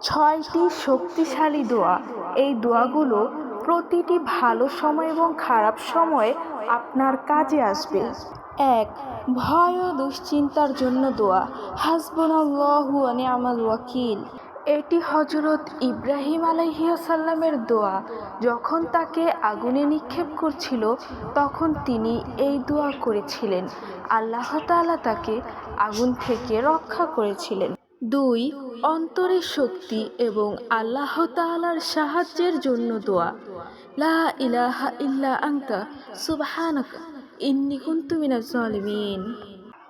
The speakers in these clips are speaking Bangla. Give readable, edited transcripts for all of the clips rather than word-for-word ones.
ছয়টি শক্তিশালী দোয়া। এই দোয়াগুলো প্রতিটি ভালো সময় এবং খারাপ সময়ে আপনার কাজে আসবে। ১. ভয় ও দুশ্চিন্তার জন্য দোয়া। হাসবুনাল্লাহু ওয়া নি'মাল ওয়াকিল। এটি হযরত ইব্রাহিম আলাইহিসসালামের দোয়া। যখন তাকে আগুনে নিক্ষেপ করছিল তখন তিনি এই দোয়া করেছিলেন। আল্লাহ তাআলা তাকে আগুন থেকে রক্ষা করেছিলেন। ২. অন্তরের শক্তি এবং আল্লাহ তাআলার সাহায্যের জন্য দোয়া। লা ইলাহা ইল্লা আনতা সুবহানাকা ইন্নী কুনতু মিনাজ জালিমিন।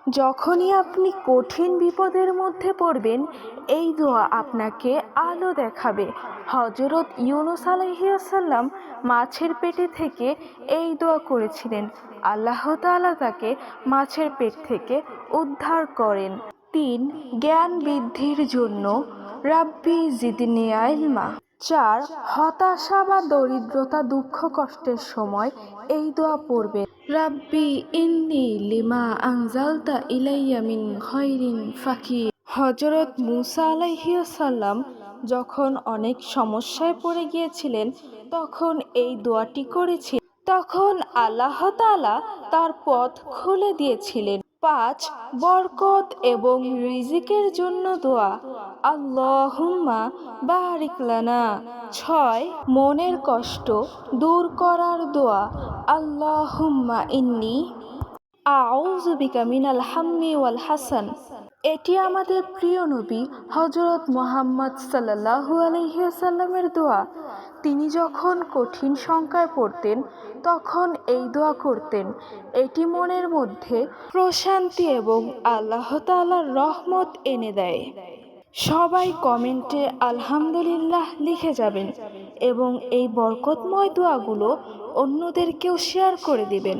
যখনই আপনি কঠিন বিপদের মধ্যে পড়বেন, এই দোয়া আপনাকে আলো দেখাবে। হযরত ইউনূস আলাইহিসসালাম মাছের পেটে থেকে এই দোয়া করেছিলেন। আল্লাহ তাআলা তাকে মাছের পেট থেকে উদ্ধার করেন। ৩. জ্ঞান বৃদ্ধির জন্য রাব্বি জিদনি ইলমা। ৪. হতাশা বা দরিদ্রতা দুঃখ কষ্টের সময় এই দোয়া পড়বেন। রাব্বি ইন্নী লিমা আনজালতা ইলাইয়া মিন খায়রিন ফাকির। হযরত মূসা আলাইহিসসালাম যখন অনেক সমস্যায় পড়ে গিয়েছিলেন তখন এই দোয়াটি করেছিলেন। তখন আল্লাহ তাআলা তার পথ খুলে দিয়েছিলেন। ৫. বরকত এবং রিজিকের জন্য দোয়া। আল্লাহুম্মা বারিক লানা। ৬. মনের কষ্ট দূর করার দোয়া। আল্লাহুম্মা ইন্নী আউযু বিকা মিনাল হাম্মি ওয়াল হাসান। এটি আমাদের প্রিয় নবী হযরত মুহাম্মদ সাল্লাল্লাহু আলাইহি ওয়াসাল্লামের দোয়া। তিনি যখন কঠিন শঙ্কায় পড়তেন তখন এই দোয়া করতেন। এটি মনের মধ্যে প্রশান্তি এবং আল্লাহ তাআলার রহমত এনে দেয়। সবাই কমেন্টে আলহামদুলিল্লাহ লিখে যাবেন এবং এই বরকতময় দোয়াগুলো অন্যদেরকেও শেয়ার করে দিবেন।